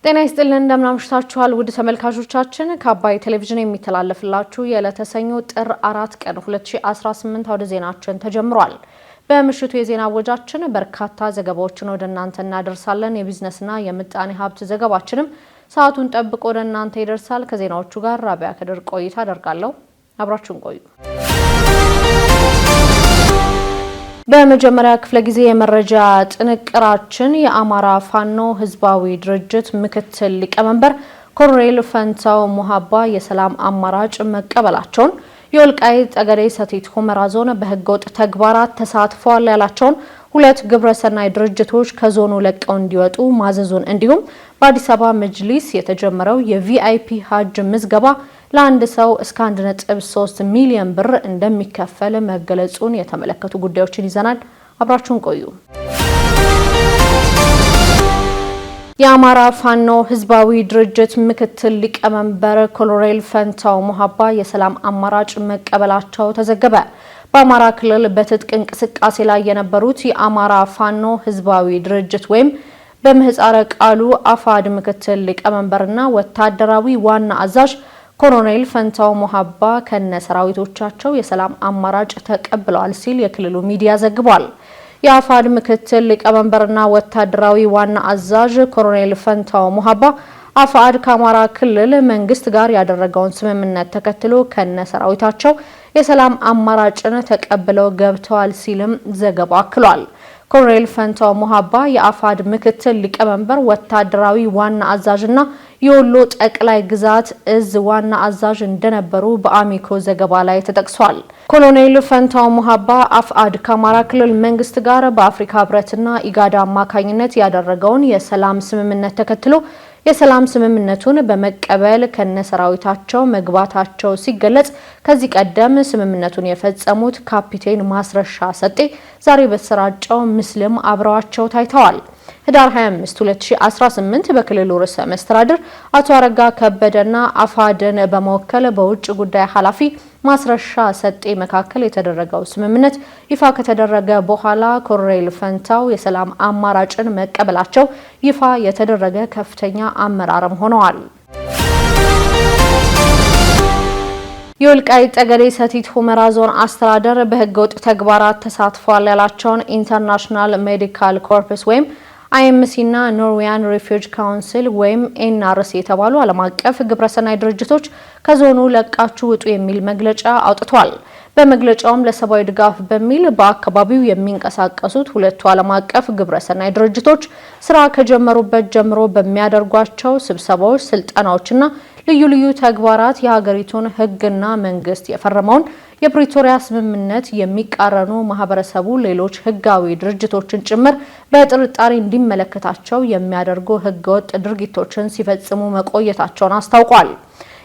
ጤና ይስጥልን እንደምናምሽታችኋል ውድ ተመልካቾቻችን ከአባይ ቴሌቪዥን የሚተላለፍላችሁ የዕለተ ሰኞ ጥር 4 ቀን 2018 ወደ ዜናችን ተጀምሯል። በምሽቱ የዜና ወጃችን በርካታ ዘገባዎችን ወደ እናንተ እናደርሳለን። የቢዝነስና የምጣኔ ሀብት ዘገባችንም ሰዓቱን ጠብቆ ወደ እናንተ ይደርሳል። ከዜናዎቹ ጋር ራቢያ ከድር ቆይታ አደርጋለሁ። አብራችሁን ቆዩ። በመጀመሪያ ክፍለ ጊዜ የመረጃ ጥንቅራችን የአማራ ፋኖ ህዝባዊ ድርጅት ምክትል ሊቀመንበር ኮሎኔል ፈንታው ሙሃባ የሰላም አማራጭ መቀበላቸውን የወልቃይት ጠገዴ ሰቲት ሁመራ ዞን በህገወጥ ተግባራት ተሳትፈዋል ያላቸውን ሁለት ግብረሰናይ ድርጅቶች ከዞኑ ለቀው እንዲወጡ ማዘዙን እንዲሁም በአዲስ አበባ መጅሊስ የተጀመረው የቪአይፒ ሀጅ ምዝገባ ለአንድ ሰው እስከ 1.3 ሚሊዮን ብር እንደሚከፈል መገለጹን የተመለከቱ ጉዳዮችን ይዘናል። አብራችሁን ቆዩ። የአማራ ፋኖ ህዝባዊ ድርጅት ምክትል ሊቀመንበር ኮሎኔል ፈንታው ሙሃባ የሰላም አማራጭ መቀበላቸው ተዘገበ። በአማራ ክልል በትጥቅ እንቅስቃሴ ላይ የነበሩት የአማራ ፋኖ ህዝባዊ ድርጅት ወይም በምህጻረ ቃሉ አፋድ ምክትል ሊቀመንበርና ወታደራዊ ዋና አዛዥ ኮሎኔል ፈንታው ሙሃባ ከነሰራዊቶቻቸው የሰላም አማራጭ ተቀብለዋል ሲል የክልሉ ሚዲያ ዘግቧል። የአፋድ ምክትል ሊቀመንበርና ወታደራዊ ዋና አዛዥ ኮሎኔል ፈንታው ሙሃባ አፋድ ከአማራ ክልል መንግስት ጋር ያደረገውን ስምምነት ተከትሎ ከነሰራዊታቸው የሰላም አማራጭን ተቀብለው ገብተዋል ሲልም ዘገባው አክሏል። ኮሎኔል ፈንታው ሙሃባ የአፋድ ምክትል ሊቀመንበር ወታደራዊ ዋና አዛዥና የወሎ ጠቅላይ ግዛት እዝ ዋና አዛዥ እንደነበሩ በአሚኮ ዘገባ ላይ ተጠቅሷል። ኮሎኔል ፈንታው ሙሃባ አፋድ ከአማራ ክልል መንግስት ጋር በአፍሪካ ህብረትና ኢጋድ አማካኝነት ያደረገውን የሰላም ስምምነት ተከትሎ የሰላም ስምምነቱን በመቀበል ከነሰራዊታቸው መግባታቸው ሲገለጽ ከዚህ ቀደም ስምምነቱን የፈጸሙት ካፒቴን ማስረሻ ሰጤ ዛሬ በተሰራጨው ምስልም አብረዋቸው ታይተዋል። ህዳር 25 2018 በክልሉ ርዕሰ መስተዳድር አቶ አረጋ ከበደና አፋድን በመወከል በውጭ ጉዳይ ኃላፊ ማስረሻ ሰጤ መካከል የተደረገው ስምምነት ይፋ ከተደረገ በኋላ ኮሎኔል ፈንታው የሰላም አማራጭን መቀበላቸው ይፋ የተደረገ ከፍተኛ አመራርም ሆነዋል። የወልቃይት ጠገዴ ሰቲት ሁመራ ዞን አስተዳደር በህገወጥ ተግባራት ተሳትፈዋል ያላቸውን ኢንተርናሽናል ሜዲካል ኮርፕስ ወይም አይኤምሲና ኖርዌያን ሪፊውጅ ካውንስል ወይም ኤንአርሲ የተባሉ ዓለም አቀፍ ግብረሰናይ ድርጅቶች ከዞኑ ለቃችሁ ውጡ የሚል መግለጫ አውጥቷል። በመግለጫውም ለሰብአዊ ድጋፍ በሚል በአካባቢው የሚንቀሳቀሱት ሁለቱ ዓለም አቀፍ ግብረሰናይ ድርጅቶች ስራ ከጀመሩበት ጀምሮ በሚያደርጓቸው ስብሰባዎች፣ ስልጠናዎችና ልዩ ልዩ ተግባራት የሀገሪቱን ህግና መንግስት የፈረመውን የፕሪቶሪያ ስምምነት የሚቃረኑ ማህበረሰቡ ሌሎች ህጋዊ ድርጅቶችን ጭምር በጥርጣሬ እንዲመለከታቸው የሚያደርጉ ህገወጥ ድርጊቶችን ሲፈጽሙ መቆየታቸውን አስታውቋል።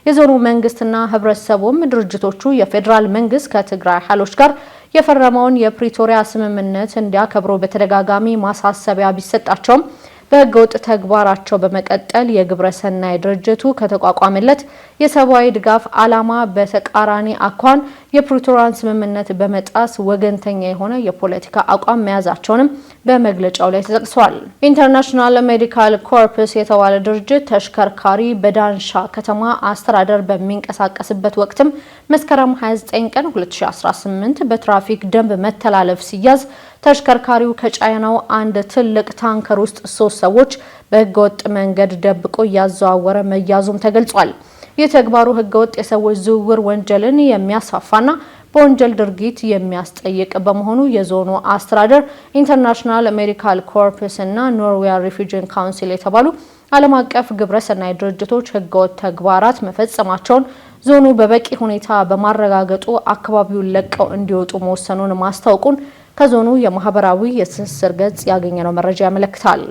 የዞኑ መንግስትና ህብረተሰቡም ድርጅቶቹ የፌዴራል መንግስት ከትግራይ ኃይሎች ጋር የፈረመውን የፕሪቶሪያ ስምምነት እንዲያከብሩ በተደጋጋሚ ማሳሰቢያ ቢሰጣቸውም በህገወጥ ተግባራቸው በመቀጠል የግብረሰናይ ድርጅቱ ከተቋቋመለት የሰብአዊ ድጋፍ ዓላማ በተቃራኒ አኳን የፕሪቶሪያን ስምምነት በመጣስ ወገንተኛ የሆነ የፖለቲካ አቋም መያዛቸውንም በመግለጫው ላይ ተጠቅሷል። ኢንተርናሽናል ሜዲካል ኮርፕስ የተባለ ድርጅት ተሽከርካሪ በዳንሻ ከተማ አስተዳደር በሚንቀሳቀስበት ወቅትም መስከረም 29 ቀን 2018 በትራፊክ ደንብ መተላለፍ ሲያዝ ተሽከርካሪው ከጫይናው አንድ ትልቅ ታንከር ውስጥ 3 ሰዎች በህገወጥ መንገድ ደብቆ ያዘዋወረ መያዙም ተገልጿል። የተግባሩ ህገወጥ የሰዎች ዝውውር ወንጀልን የሚያስፋፋና በወንጀል ድርጊት የሚያስጠይቅ በመሆኑ የዞኑ አስተዳደር ኢንተርናሽናል ሜዲካል ኮርፕስ እና ኖርዌያን ሪፊውጂ ካውንስል የተባሉ ዓለም አቀፍ ግብረሰናይ ድርጅቶች ህገወጥ ተግባራት መፈጸማቸውን ዞኑ በበቂ ሁኔታ በማረጋገጡ አካባቢውን ለቀው እንዲወጡ መወሰኑን ማስታወቁን ከዞኑ የማህበራዊ የትስስር ገጽ ያገኘነው መረጃ ያመለክታል።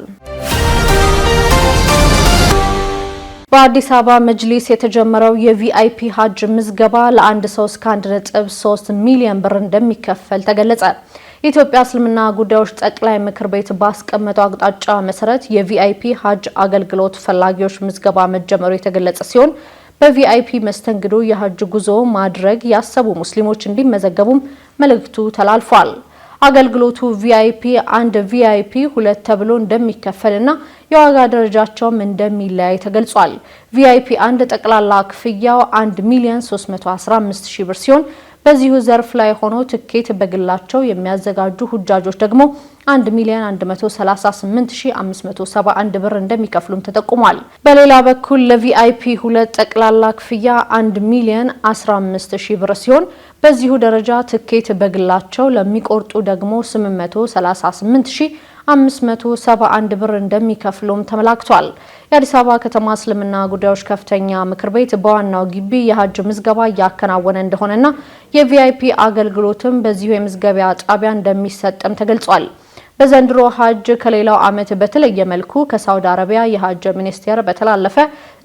በአዲስ አበባ መጅሊስ የተጀመረው የቪአይፒ ሀጅ ምዝገባ ለአንድ ሰው እስከ 1.3 ሚሊዮን ብር እንደሚከፈል ተገለጸ። የኢትዮጵያ እስልምና ጉዳዮች ጠቅላይ ምክር ቤት ባስቀመጠው አቅጣጫ መሰረት የቪአይፒ ሀጅ አገልግሎት ፈላጊዎች ምዝገባ መጀመሩ የተገለጸ ሲሆን በቪአይፒ መስተንግዶ የሀጅ ጉዞ ማድረግ ያሰቡ ሙስሊሞች እንዲመዘገቡም መልእክቱ ተላልፏል። አገልግሎቱ ቪአይፒ 1 ቪአይፒ 2 ተብሎ እንደሚከፈልና የዋጋ ደረጃቸውም እንደሚለያይ ተገልጿል። ቪአይፒ 1 ጠቅላላ ክፍያው 1,315,000 ብር ሲሆን በዚሁ ዘርፍ ላይ ሆኖ ትኬት በግላቸው የሚያዘጋጁ ሁጃጆች ደግሞ 1,138,571 ብር እንደሚከፍሉም ተጠቁሟል። በሌላ በኩል ለቪአይፒ 2 ጠቅላላ ክፍያ 1,015,000 ብር ሲሆን በዚሁ ደረጃ ትኬት በግላቸው ለሚቆርጡ ደግሞ 838,571 ብር እንደሚከፍሉም ተመላክቷል። የአዲስ አበባ ከተማ እስልምና ጉዳዮች ከፍተኛ ምክር ቤት በዋናው ግቢ የሀጅ ምዝገባ እያከናወነ እንደሆነና የቪአይፒ አገልግሎትም በዚሁ የምዝገቢያ ጣቢያ እንደሚሰጥም ተገልጿል። በዘንድሮ ሀጅ ከሌላው ዓመት በተለየ መልኩ ከሳውዲ አረቢያ የሀጅ ሚኒስቴር በተላለፈ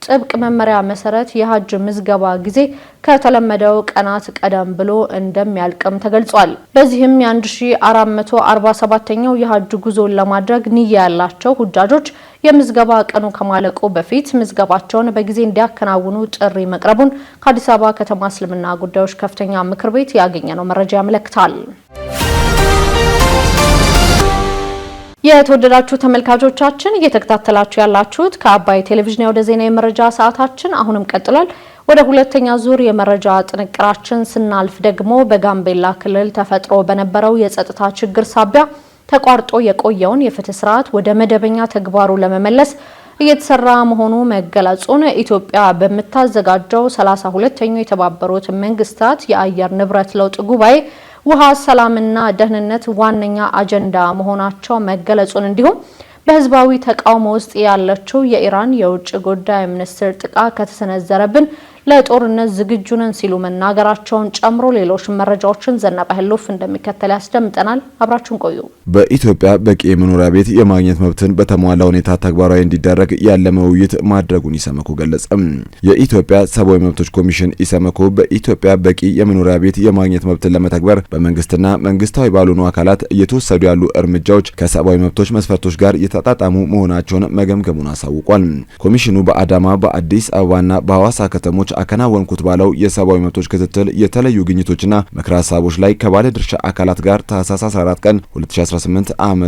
ጥብቅ መመሪያ መሰረት የሀጅ ምዝገባ ጊዜ ከተለመደው ቀናት ቀደም ብሎ እንደሚያልቅም ተገልጿል። በዚህም የ1447ኛው የሀጅ ጉዞን ለማድረግ ንያ ያላቸው ሁጃጆች የምዝገባ ቀኑ ከማለቁ በፊት ምዝገባቸውን በጊዜ እንዲያከናውኑ ጥሪ መቅረቡን ከአዲስ አበባ ከተማ እስልምና ጉዳዮች ከፍተኛ ምክር ቤት ያገኘነው መረጃ ያመለክታል። የተወደዳችሁ ተመልካቾቻችን እየተከታተላችሁ ያላችሁት ከአባይ ቴሌቪዥን ወደ ዜና የመረጃ ሰዓታችን አሁንም ቀጥሏል። ወደ ሁለተኛ ዙር የመረጃ ጥንቅራችን ስናልፍ ደግሞ በጋምቤላ ክልል ተፈጥሮ በነበረው የጸጥታ ችግር ሳቢያ ተቋርጦ የቆየውን የፍትህ ስርዓት ወደ መደበኛ ተግባሩ ለመመለስ እየተሰራ መሆኑ መገለጹን ኢትዮጵያ በመታዘጋጀው 32ኛው የተባበሩት መንግስታት የአየር ንብረት ለውጥ ጉባኤ ውሃ፣ ሰላምና ደህንነት ዋነኛ አጀንዳ መሆናቸው መገለጹን እንዲሁም በህዝባዊ ተቃውሞ ውስጥ ያለችው የኢራን የውጭ ጉዳይ ሚኒስትር ጥቃት ከተሰነዘረብን ለጦርነት ዝግጁ ነን ሲሉ መናገራቸውን ጨምሮ ሌሎች መረጃዎችን ዘናባ ህልፍ እንደሚከተል ያስደምጠናል። አብራችሁን ቆዩ። በኢትዮጵያ በቂ የመኖሪያ ቤት የማግኘት መብትን በተሟላ ሁኔታ ተግባራዊ እንዲደረግ ያለመ ውይይት ማድረጉን ኢሰመኮ ገለጸ። የኢትዮጵያ ሰብአዊ መብቶች ኮሚሽን ኢሰመኮ በኢትዮጵያ በቂ የመኖሪያ ቤት የማግኘት መብትን ለመተግበር በመንግስትና መንግስታዊ ባልሆኑ አካላት እየተወሰዱ ያሉ እርምጃዎች ከሰብአዊ መብቶች መስፈርቶች ጋር የተጣጣሙ መሆናቸውን መገምገሙን አሳውቋል። ኮሚሽኑ በአዳማ፣ በአዲስ አበባና በሐዋሳ ከተሞች አከናወንኩት ባለው የሰብአዊ መብቶች ክትትል የተለዩ ግኝቶችና ምክረ ሀሳቦች ላይ ከባለ ድርሻ አካላት ጋር ታህሳስ 14 ቀን 2018 ዓ.ም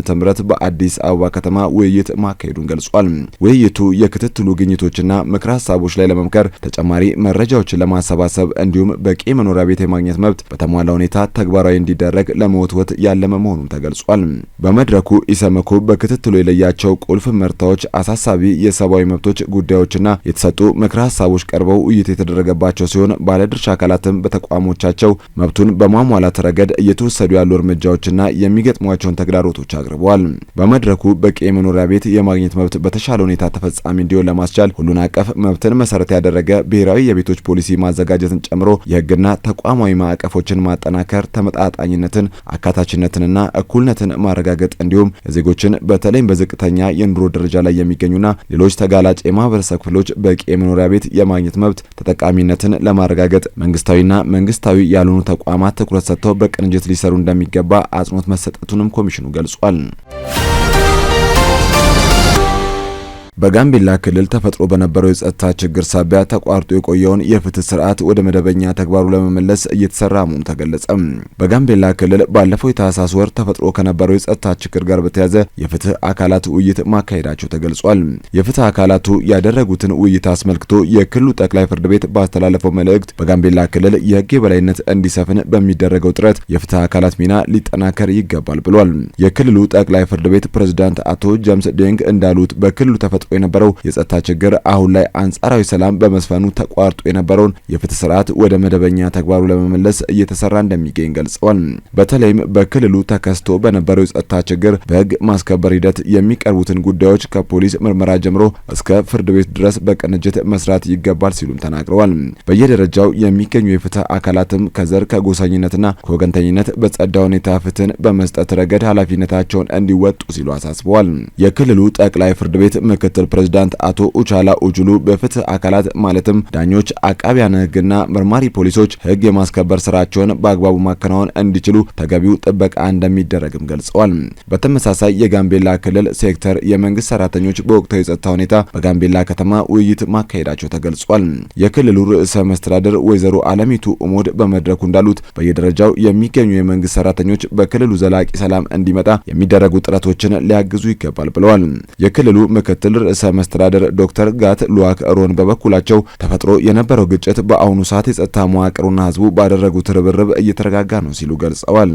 በአዲስ አበባ ከተማ ውይይት ማካሄዱን ገልጿል። ውይይቱ የክትትሉ ግኝቶችና ምክረ ሀሳቦች ላይ ለመምከር ተጨማሪ መረጃዎችን ለማሰባሰብ እንዲሁም በቂ መኖሪያ ቤት የማግኘት መብት በተሟላ ሁኔታ ተግባራዊ እንዲደረግ ለመወትወት ያለመ መሆኑን ተገልጿል። በመድረኩ ኢሰመኮ በክትትሉ የለያቸው ቁልፍ መርታዎች፣ አሳሳቢ የሰብአዊ መብቶች ጉዳዮችና የተሰጡ ምክረ ሀሳቦች ቀርበው ውይይት የተደረገባቸው ሲሆን ባለድርሻ አካላትም በተቋሞቻቸው መብቱን በማሟላት ረገድ እየተወሰዱ ያሉ እርምጃዎችና የሚገጥሟቸውን ተግዳሮቶች አቅርበዋል። በመድረኩ በቂ የመኖሪያ ቤት የማግኘት መብት በተሻለ ሁኔታ ተፈጻሚ እንዲሆን ለማስቻል ሁሉን አቀፍ መብትን መሰረት ያደረገ ብሔራዊ የቤቶች ፖሊሲ ማዘጋጀትን ጨምሮ የህግና ተቋማዊ ማዕቀፎችን ማጠናከር፣ ተመጣጣኝነትን፣ አካታችነትንና እኩልነትን ማረጋገጥ እንዲሁም የዜጎችን በተለይም በዝቅተኛ የኑሮ ደረጃ ላይ የሚገኙና ሌሎች ተጋላጭ የማህበረሰብ ክፍሎች በቂ የመኖሪያ ቤት የማግኘት መብት ተጠቃሚነትን ለማረጋገጥ መንግስታዊና መንግስታዊ ያልሆኑ ተቋማት ትኩረት ሰጥተው በቅንጅት ሊሰሩ እንደሚገባ አጽንኦት መሰጠቱንም ኮሚሽኑ ገልጿል። በጋምቤላ ክልል ተፈጥሮ በነበረው የጸጥታ ችግር ሳቢያ ተቋርጦ የቆየውን የፍትህ ስርዓት ወደ መደበኛ ተግባሩ ለመመለስ እየተሰራ መሆኑ ተገለጸ። በጋምቤላ ክልል ባለፈው የታህሳስ ወር ተፈጥሮ ከነበረው የጸጥታ ችግር ጋር በተያያዘ የፍትህ አካላት ውይይት ማካሄዳቸው ተገልጿል። የፍትህ አካላቱ ያደረጉትን ውይይት አስመልክቶ የክልሉ ጠቅላይ ፍርድ ቤት ባስተላለፈው መልእክት በጋምቤላ ክልል የህግ የበላይነት እንዲሰፍን በሚደረገው ጥረት የፍትህ አካላት ሚና ሊጠናከር ይገባል ብሏል። የክልሉ ጠቅላይ ፍርድ ቤት ፕሬዝዳንት አቶ ጀምስ ዴንግ እንዳሉት በክልሉ ተፈጥሮ የነበረው የጸጥታ ችግር አሁን ላይ አንጻራዊ ሰላም በመስፈኑ ተቋርጦ የነበረውን የፍትህ ስርዓት ወደ መደበኛ ተግባሩ ለመመለስ እየተሰራ እንደሚገኝ ገልጸዋል። በተለይም በክልሉ ተከስቶ በነበረው የጸጥታ ችግር በህግ ማስከበር ሂደት የሚቀርቡትን ጉዳዮች ከፖሊስ ምርመራ ጀምሮ እስከ ፍርድ ቤት ድረስ በቅንጅት መስራት ይገባል ሲሉም ተናግረዋል። በየደረጃው የሚገኙ የፍትህ አካላትም ከዘር ከጎሳኝነትና ከወገንተኝነት በጸዳ ሁኔታ ፍትህን በመስጠት ረገድ ኃላፊነታቸውን እንዲወጡ ሲሉ አሳስበዋል። የክልሉ ጠቅላይ ፍርድ ቤት ምክትል ምክትል ፕሬዝዳንት አቶ ኡቻላ ኡጁሉ በፍትህ አካላት ማለትም ዳኞች፣ አቃቢያነ ህግና መርማሪ ፖሊሶች ህግ የማስከበር ስራቸውን በአግባቡ ማከናወን እንዲችሉ ተገቢው ጥበቃ እንደሚደረግም ገልጸዋል። በተመሳሳይ የጋምቤላ ክልል ሴክተር የመንግስት ሰራተኞች በወቅታዊ የጸጥታ ሁኔታ በጋምቤላ ከተማ ውይይት ማካሄዳቸው ተገልጿል። የክልሉ ርዕሰ መስተዳድር ወይዘሮ አለሚቱ ኡሞድ በመድረኩ እንዳሉት በየደረጃው የሚገኙ የመንግስት ሰራተኞች በክልሉ ዘላቂ ሰላም እንዲመጣ የሚደረጉ ጥረቶችን ሊያግዙ ይገባል ብለዋል። የክልሉ ምክትል ርዕሰ መስተዳድር ዶክተር ጋት ሉዋክ ሮን በበኩላቸው ተፈጥሮ የነበረው ግጭት በአሁኑ ሰዓት የጸጥታ መዋቅሩና ህዝቡ ባደረጉት ርብርብ እየተረጋጋ ነው ሲሉ ገልጸዋል።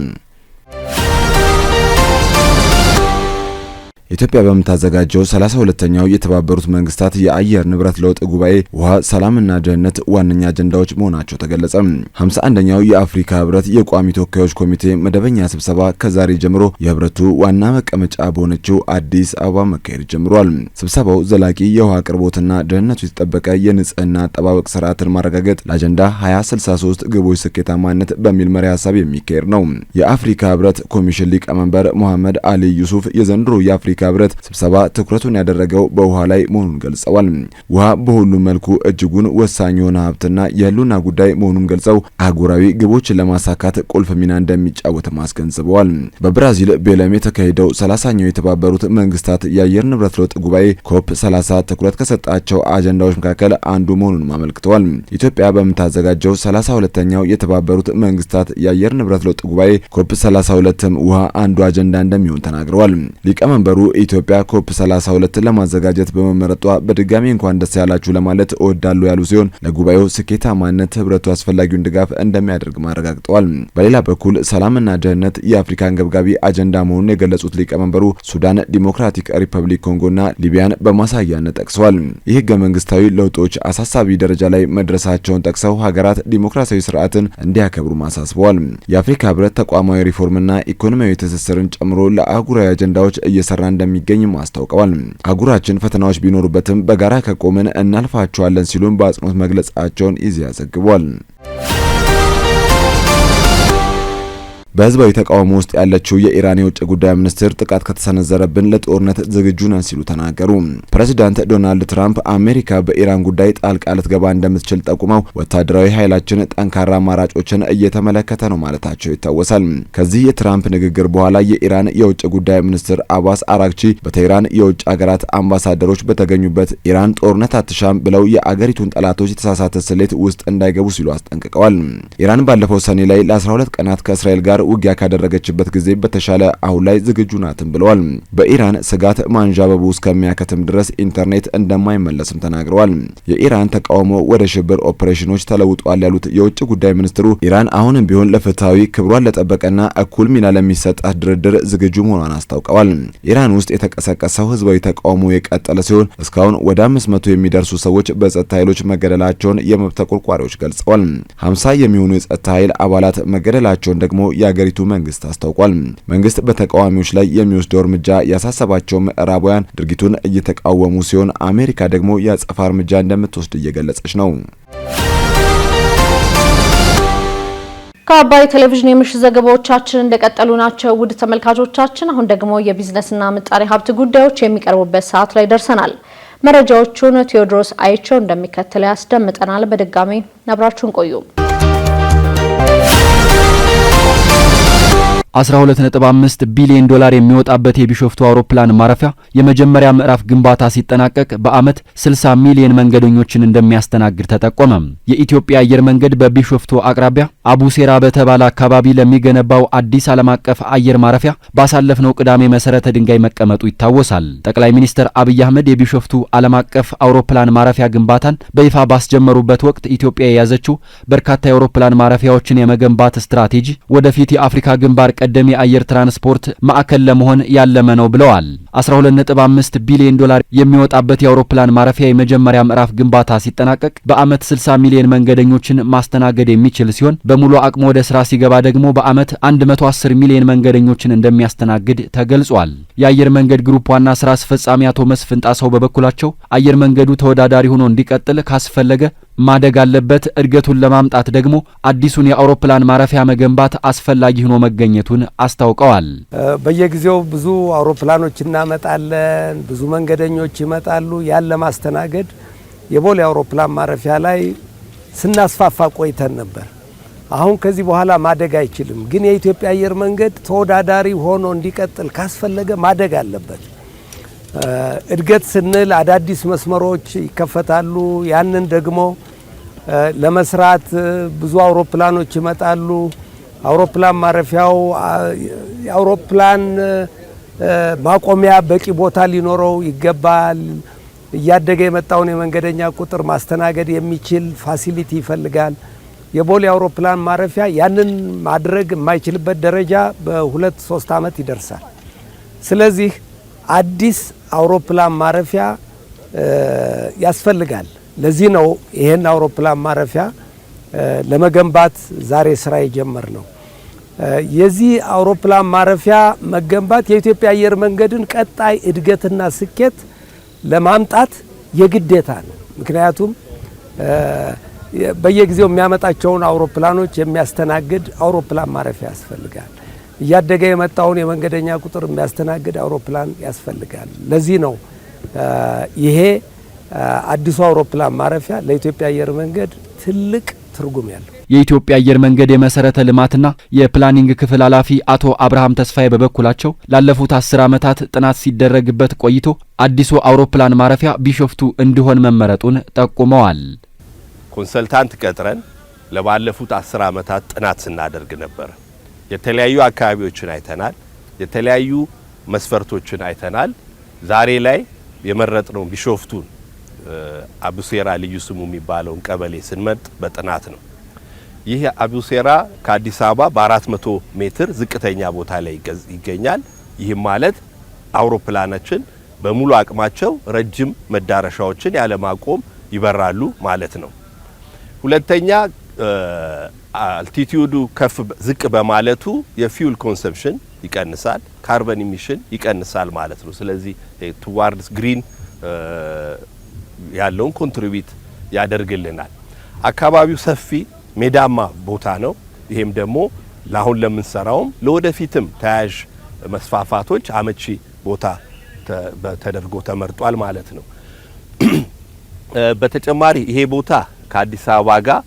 ኢትዮጵያ በምታዘጋጀው 32ኛው የተባበሩት መንግስታት የአየር ንብረት ለውጥ ጉባኤ ውሃ፣ ሰላምና ደህንነት ዋነኛ አጀንዳዎች መሆናቸው ተገለጸ። 51ኛው የአፍሪካ ህብረት የቋሚ ተወካዮች ኮሚቴ መደበኛ ስብሰባ ከዛሬ ጀምሮ የህብረቱ ዋና መቀመጫ በሆነችው አዲስ አበባ መካሄድ ጀምሯል። ስብሰባው ዘላቂ የውሃ አቅርቦትና ደህንነቱ የተጠበቀ የንጽህና አጠባበቅ ስርዓትን ማረጋገጥ ለአጀንዳ 2063 ግቦች ስኬታማነት በሚል መሪ ሀሳብ የሚካሄድ ነው። የአፍሪካ ህብረት ኮሚሽን ሊቀመንበር መሐመድ አሊ ዩሱፍ የዘንድሮ የአፍሪካ ህብረት ስብሰባ ትኩረቱን ያደረገው በውሃ ላይ መሆኑን ገልጸዋል። ውሃ በሁሉም መልኩ እጅጉን ወሳኝ የሆነ ሀብትና የህልውና ጉዳይ መሆኑን ገልጸው አህጉራዊ ግቦችን ለማሳካት ቁልፍ ሚና እንደሚጫወትም አስገንዝበዋል። በብራዚል ቤለም የተካሄደው 30ኛው የተባበሩት መንግስታት የአየር ንብረት ለውጥ ጉባኤ ኮፕ 30 ትኩረት ከሰጣቸው አጀንዳዎች መካከል አንዱ መሆኑን አመልክተዋል። ኢትዮጵያ በምታዘጋጀው 32ኛው የተባበሩት መንግስታት የአየር ንብረት ለውጥ ጉባኤ ኮፕ 32ም ውሃ አንዱ አጀንዳ እንደሚሆን ተናግረዋል። ሊቀመንበሩ ኢትዮጵያ ኮፕ 32 ለማዘጋጀት በመመረጧ በድጋሚ እንኳን ደስ ያላችሁ ለማለት እወዳለሁ ያሉ ሲሆን ለጉባኤው ስኬታማነት ህብረቱ አስፈላጊውን ድጋፍ እንደሚያደርግ ማረጋግጠዋል። በሌላ በኩል ሰላምና ደህንነት የአፍሪካ አንገብጋቢ አጀንዳ መሆኑን የገለጹት ሊቀመንበሩ ሱዳን፣ ዲሞክራቲክ ሪፐብሊክ ኮንጎና ሊቢያን በማሳያነት ጠቅሰዋል። ይህ ህገ መንግስታዊ ለውጦች አሳሳቢ ደረጃ ላይ መድረሳቸውን ጠቅሰው ሀገራት ዲሞክራሲያዊ ስርዓትን እንዲያከብሩ ማሳስበዋል። የአፍሪካ ህብረት ተቋማዊ ሪፎርምና ኢኮኖሚያዊ ትስስርን ጨምሮ ለአህጉራዊ አጀንዳዎች እየሰራ እንደሚገኝም አስታውቀዋል። አህጉራችን ፈተናዎች ቢኖሩበትም በጋራ ከቆምን እናልፋቸዋለን ሲሉም በአጽንኦት መግለጻቸውን ኢዜአ ዘግቧል። በህዝባዊ ተቃውሞ ውስጥ ያለችው የኢራን የውጭ ጉዳይ ሚኒስትር ጥቃት ከተሰነዘረብን ለጦርነት ዝግጁ ነን ሲሉ ተናገሩ። ፕሬዝዳንት ዶናልድ ትራምፕ አሜሪካ በኢራን ጉዳይ ጣልቃ ልትገባ እንደምትችል ጠቁመው ወታደራዊ ኃይላችን ጠንካራ አማራጮችን እየተመለከተ ነው ማለታቸው ይታወሳል። ከዚህ የትራምፕ ንግግር በኋላ የኢራን የውጭ ጉዳይ ሚኒስትር አባስ አራግቺ በቴህራን የውጭ ሀገራት አምባሳደሮች በተገኙበት ኢራን ጦርነት አትሻም ብለው የአገሪቱን ጠላቶች የተሳሳተ ስሌት ውስጥ እንዳይገቡ ሲሉ አስጠንቅቀዋል። ኢራን ባለፈው ሰኔ ላይ ለ12 ቀናት ከእስራኤል ጋር ውጊያ ካደረገችበት ጊዜ በተሻለ አሁን ላይ ዝግጁ ናትም ብለዋል። በኢራን ስጋት ማንዣበቡ እስከሚያከትም ድረስ ኢንተርኔት እንደማይመለስም ተናግረዋል። የኢራን ተቃውሞ ወደ ሽብር ኦፕሬሽኖች ተለውጧል ያሉት የውጭ ጉዳይ ሚኒስትሩ ኢራን አሁንም ቢሆን ለፍትሃዊ ክብሯን ለጠበቀና እኩል ሚና ለሚሰጣት ድርድር ዝግጁ መሆኗን አስታውቀዋል። ኢራን ውስጥ የተቀሰቀሰው ህዝባዊ ተቃውሞ የቀጠለ ሲሆን እስካሁን ወደ 500 የሚደርሱ ሰዎች በጸጥታ ኃይሎች መገደላቸውን የመብት ተቆርቋሪዎች ገልጸዋል። 50 የሚሆኑ የጸጥታ ኃይል አባላት መገደላቸውን ደግሞ የሀገሪቱ መንግስት አስታውቋል። መንግስት በተቃዋሚዎች ላይ የሚወስደው እርምጃ ያሳሰባቸው ምዕራባውያን ድርጊቱን እየተቃወሙ ሲሆን አሜሪካ ደግሞ የአጸፋ እርምጃ እንደምትወስድ እየገለጸች ነው። ከአባይ ቴሌቪዥን የምሽት ዘገባዎቻችን እንደቀጠሉ ናቸው። ውድ ተመልካቾቻችን አሁን ደግሞ የቢዝነስና ምጣኔ ሀብት ጉዳዮች የሚቀርቡበት ሰዓት ላይ ደርሰናል። መረጃዎቹን ቴዎድሮስ አይቸው እንደሚከተለው ያስደምጠናል። በድጋሚ አብራችሁን ቆዩ። 12.5 ቢሊዮን ዶላር የሚወጣበት የቢሾፍቱ አውሮፕላን ማረፊያ የመጀመሪያ ምዕራፍ ግንባታ ሲጠናቀቅ በአመት 60 ሚሊዮን መንገደኞችን እንደሚያስተናግድ ተጠቆመ። የኢትዮጵያ አየር መንገድ በቢሾፍቱ አቅራቢያ አቡሴራ በተባለ አካባቢ ለሚገነባው አዲስ ዓለም አቀፍ አየር ማረፊያ ባሳለፍነው ቅዳሜ መሰረተ ድንጋይ መቀመጡ ይታወሳል። ጠቅላይ ሚኒስትር አብይ አህመድ የቢሾፍቱ ዓለም አቀፍ አውሮፕላን ማረፊያ ግንባታን በይፋ ባስጀመሩበት ወቅት ኢትዮጵያ የያዘችው በርካታ የአውሮፕላን ማረፊያዎችን የመገንባት ስትራቴጂ ወደፊት የአፍሪካ ግንባር ቀደም የአየር ትራንስፖርት ማዕከል ለመሆን ያለመ ነው ብለዋል። 12.5 ቢሊዮን ዶላር የሚወጣበት የአውሮፕላን ማረፊያ የመጀመሪያ ምዕራፍ ግንባታ ሲጠናቀቅ በአመት 60 ሚሊዮን መንገደኞችን ማስተናገድ የሚችል ሲሆን በሙሉ አቅሙ ወደ ስራ ሲገባ ደግሞ በአመት 110 ሚሊዮን መንገደኞችን እንደሚያስተናግድ ተገልጿል። የአየር መንገድ ግሩፕ ዋና ስራ አስፈጻሚ አቶ መስፍን ጣሰው በበኩላቸው አየር መንገዱ ተወዳዳሪ ሆኖ እንዲቀጥል ካስፈለገ ማደግ አለበት። እድገቱን ለማምጣት ደግሞ አዲሱን የአውሮፕላን ማረፊያ መገንባት አስፈላጊ ሆኖ መገኘቱን አስታውቀዋል። በየጊዜው ብዙ አውሮፕላኖች እናመጣለን፣ ብዙ መንገደኞች ይመጣሉ። ያን ለማስተናገድ የቦሌ አውሮፕላን ማረፊያ ላይ ስናስፋፋ ቆይተን ነበር። አሁን ከዚህ በኋላ ማደግ አይችልም። ግን የኢትዮጵያ አየር መንገድ ተወዳዳሪ ሆኖ እንዲቀጥል ካስፈለገ ማደግ አለበት። እድገት ስንል አዳዲስ መስመሮች ይከፈታሉ። ያንን ደግሞ ለመስራት ብዙ አውሮፕላኖች ይመጣሉ። አውሮፕላን ማረፊያው የአውሮፕላን ማቆሚያ በቂ ቦታ ሊኖረው ይገባል። እያደገ የመጣውን የመንገደኛ ቁጥር ማስተናገድ የሚችል ፋሲሊቲ ይፈልጋል። የቦሌ አውሮፕላን ማረፊያ ያንን ማድረግ የማይችልበት ደረጃ በ2-3 ዓመት ይደርሳል። ስለዚህ አዲስ አውሮፕላን ማረፊያ ያስፈልጋል። ለዚህ ነው ይሄን አውሮፕላን ማረፊያ ለመገንባት ዛሬ ስራ የጀመር ነው። የዚህ አውሮፕላን ማረፊያ መገንባት የኢትዮጵያ አየር መንገድን ቀጣይ እድገትና ስኬት ለማምጣት የግዴታ ነው። ምክንያቱም በየጊዜው የሚያመጣቸውን አውሮፕላኖች የሚያስተናግድ አውሮፕላን ማረፊያ ያስፈልጋል። እያደገ የመጣውን የመንገደኛ ቁጥር የሚያስተናግድ አውሮፕላን ያስፈልጋል። ለዚህ ነው ይሄ አዲሱ አውሮፕላን ማረፊያ ለኢትዮጵያ አየር መንገድ ትልቅ ትርጉም ያለው። የኢትዮጵያ አየር መንገድ የመሰረተ ልማትና የፕላኒንግ ክፍል ኃላፊ አቶ አብርሃም ተስፋዬ በበኩላቸው ላለፉት 10 ዓመታት ጥናት ሲደረግበት ቆይቶ አዲሱ አውሮፕላን ማረፊያ ቢሾፍቱ እንዲሆን መመረጡን ጠቁመዋል። ኮንሰልታንት ቀጥረን ለባለፉት 10 ዓመታት ጥናት ስናደርግ ነበር። የተለያዩ አካባቢዎችን አይተናል። የተለያዩ መስፈርቶችን አይተናል። ዛሬ ላይ የመረጥነው ቢሾፍቱን አቡሴራ ልዩ ስሙ የሚባለውን ቀበሌ ስንመርጥ በጥናት ነው። ይህ አቡሴራ ከአዲስ አበባ በ400 ሜትር ዝቅተኛ ቦታ ላይ ይገኛል። ይህም ማለት አውሮፕላኖችን በሙሉ አቅማቸው ረጅም መዳረሻዎችን ያለማቆም ይበራሉ ማለት ነው። ሁለተኛ አልቲቲዩዱ ከፍ ዝቅ በማለቱ የፊውል ኮንሰምፕሽን ይቀንሳል፣ ካርበን ኢሚሽን ይቀንሳል ማለት ነው። ስለዚህ ቱዋርድስ ግሪን ያለውን ኮንትሪቢዩት ያደርግልናል። አካባቢው ሰፊ ሜዳማ ቦታ ነው። ይሄም ደግሞ ለአሁን ለምንሰራውም ለወደፊትም ተያያዥ መስፋፋቶች አመቺ ቦታ ተደርጎ ተመርጧል ማለት ነው። በተጨማሪ ይሄ ቦታ ከአዲስ አበባ ጋር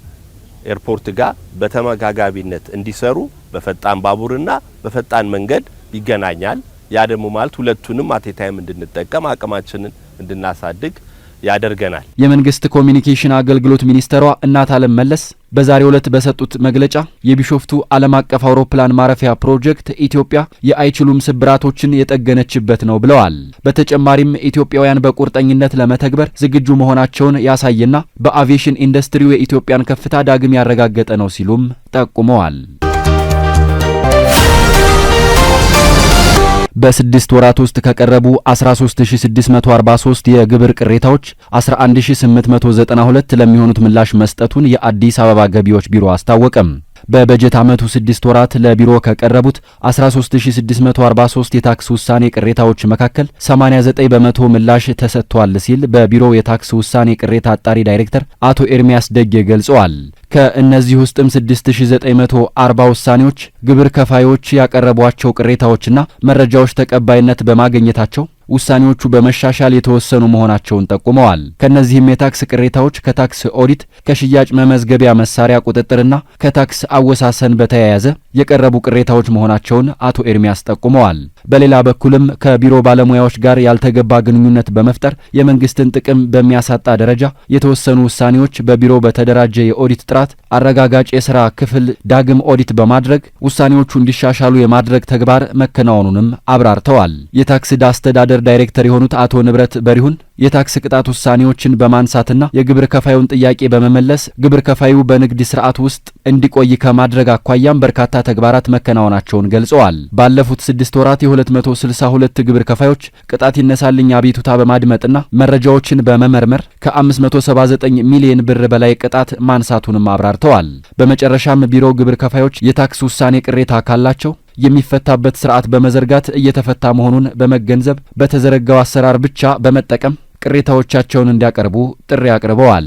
ኤርፖርት ጋር በተመጋጋቢነት እንዲሰሩ በፈጣን ባቡርና በፈጣን መንገድ ይገናኛል። ያ ደግሞ ማለት ሁለቱንም አቴታይም እንድንጠቀም አቅማችንን እንድናሳድግ ያደርገናል። የመንግስት ኮሚኒኬሽን አገልግሎት ሚኒስትሯ እናታለም መለስ በዛሬው ዕለት በሰጡት መግለጫ የቢሾፍቱ ዓለም አቀፍ አውሮፕላን ማረፊያ ፕሮጀክት ኢትዮጵያ የአይችሉም ስብራቶችን የጠገነችበት ነው ብለዋል። በተጨማሪም ኢትዮጵያውያን በቁርጠኝነት ለመተግበር ዝግጁ መሆናቸውን ያሳየና በአቪዬሽን ኢንዱስትሪው የኢትዮጵያን ከፍታ ዳግም ያረጋገጠ ነው ሲሉም ጠቁመዋል። በ6 ወራት ውስጥ ከቀረቡ 13643 የግብር ቅሬታዎች 11892 ለሚሆኑት ምላሽ መስጠቱን የአዲስ አበባ ገቢዎች ቢሮ አስታወቀም። በበጀት ዓመቱ 6 ወራት ለቢሮ ከቀረቡት 13643 የታክስ ውሳኔ ቅሬታዎች መካከል 89 በመቶ ምላሽ ተሰጥቷል ሲል በቢሮው የታክስ ውሳኔ ቅሬታ አጣሪ ዳይሬክተር አቶ ኤርሚያስ ደጌ ገልጸዋል። ከእነዚህ ውስጥም 6940 ውሳኔዎች ግብር ከፋዮች ያቀረቧቸው ቅሬታዎችና መረጃዎች ተቀባይነት በማግኘታቸው ውሳኔዎቹ በመሻሻል የተወሰኑ መሆናቸውን ጠቁመዋል። ከነዚህም የታክስ ቅሬታዎች ከታክስ ኦዲት፣ ከሽያጭ መመዝገቢያ መሳሪያ ቁጥጥርና ከታክስ አወሳሰን በተያያዘ የቀረቡ ቅሬታዎች መሆናቸውን አቶ ኤርሚያስ ጠቁመዋል። በሌላ በኩልም ከቢሮ ባለሙያዎች ጋር ያልተገባ ግንኙነት በመፍጠር የመንግስትን ጥቅም በሚያሳጣ ደረጃ የተወሰኑ ውሳኔዎች በቢሮ በተደራጀ የኦዲት ጥራት አረጋጋጭ የሥራ ክፍል ዳግም ኦዲት በማድረግ ውሳኔዎቹ እንዲሻሻሉ የማድረግ ተግባር መከናወኑንም አብራርተዋል። የታክስ አስተዳደር ዳይሬክተር የሆኑት አቶ ንብረት በሪሁን የታክስ ቅጣት ውሳኔዎችን በማንሳትና የግብር ከፋዩን ጥያቄ በመመለስ ግብር ከፋዩ በንግድ ስርዓት ውስጥ እንዲቆይ ከማድረግ አኳያም በርካታ ተግባራት መከናወናቸውን ገልጸዋል። ባለፉት 6 ወራት የ262 ግብር ከፋዮች ቅጣት ይነሳልኝ አቤቱታ በማድመጥና መረጃዎችን በመመርመር ከ579 ሚሊዮን ብር በላይ ቅጣት ማንሳቱንም አብራርተዋል። በመጨረሻም ቢሮው ግብር ከፋዮች የታክስ ውሳኔ ቅሬታ ካላቸው የሚፈታበት ስርዓት በመዘርጋት እየተፈታ መሆኑን በመገንዘብ በተዘረጋው አሰራር ብቻ በመጠቀም ቅሬታዎቻቸውን እንዲያቀርቡ ጥሪ አቅርበዋል።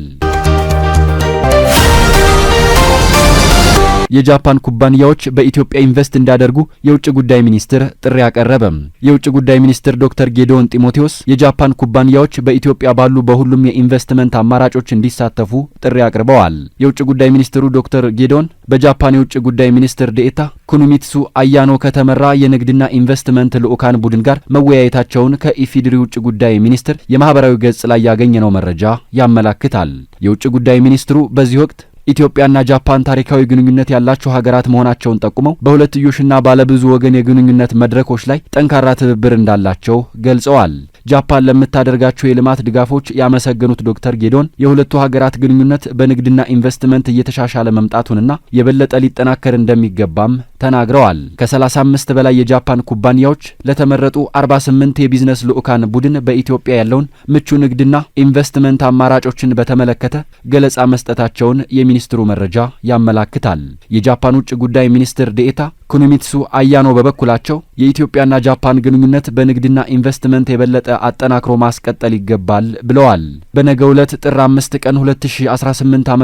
የጃፓን ኩባንያዎች በኢትዮጵያ ኢንቨስት እንዲያደርጉ የውጭ ጉዳይ ሚኒስትር ጥሪ አቀረበ። የውጭ ጉዳይ ሚኒስትር ዶክተር ጌዲዮን ጢሞቴዎስ የጃፓን ኩባንያዎች በኢትዮጵያ ባሉ በሁሉም የኢንቨስትመንት አማራጮች እንዲሳተፉ ጥሪ አቅርበዋል። የውጭ ጉዳይ ሚኒስትሩ ዶክተር ጌዲዮን በጃፓን የውጭ ጉዳይ ሚኒስትር ዴኤታ ኩኑሚትሱ አያኖ ከተመራ የንግድና ኢንቨስትመንት ልዑካን ቡድን ጋር መወያየታቸውን ከኢፌዴሪ ውጭ ጉዳይ ሚኒስትር የማህበራዊ ገጽ ላይ ያገኘነው መረጃ ያመለክታል። የውጭ ጉዳይ ሚኒስትሩ በዚህ ወቅት ኢትዮጵያና ጃፓን ታሪካዊ ግንኙነት ያላቸው ሀገራት መሆናቸውን ጠቁመው በሁለትዮሽና ባለብዙ ወገን የግንኙነት መድረኮች ላይ ጠንካራ ትብብር እንዳላቸው ገልጸዋል። ጃፓን ለምታደርጋቸው የልማት ድጋፎች ያመሰገኑት ዶክተር ጌዲዮን የሁለቱ ሀገራት ግንኙነት በንግድና ኢንቨስትመንት እየተሻሻለ መምጣቱንና የበለጠ ሊጠናከር እንደሚገባም ተናግረዋል። ከ35 በላይ የጃፓን ኩባንያዎች ለተመረጡ 48 የቢዝነስ ልዑካን ቡድን በኢትዮጵያ ያለውን ምቹ ንግድና ኢንቨስትመንት አማራጮችን በተመለከተ ገለጻ መስጠታቸውን የሚኒስትሩ መረጃ ያመለክታል። የጃፓን ውጭ ጉዳይ ሚኒስትር ዴኤታ ኩኑሚትሱ አያኖ በበኩላቸው የኢትዮጵያና ጃፓን ግንኙነት በንግድና ኢንቨስትመንት የበለጠ አጠናክሮ ማስቀጠል ይገባል ብለዋል። በነገው ዕለት ጥር 5 ቀን 2018 ዓ.ም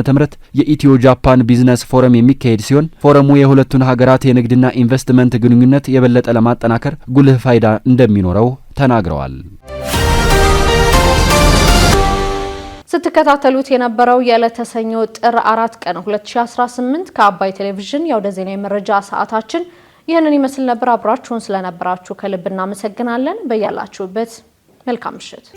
የኢትዮ ጃፓን ቢዝነስ ፎረም የሚካሄድ ሲሆን ፎረሙ የሁለቱን ሀገራት የንግድና ኢንቨስትመንት ግንኙነት የበለጠ ለማጠናከር ጉልህ ፋይዳ እንደሚኖረው ተናግረዋል። ስትከታተሉት የነበረው የዕለተ ሰኞ ጥር 4 ቀን 2018 ከአባይ ቴሌቪዥን የወደ ዜና የመረጃ ሰዓታችን ይህንን ይመስል ነበር። አብራችሁን ስለነበራችሁ ከልብ እናመሰግናለን። በያላችሁበት መልካም ምሽት።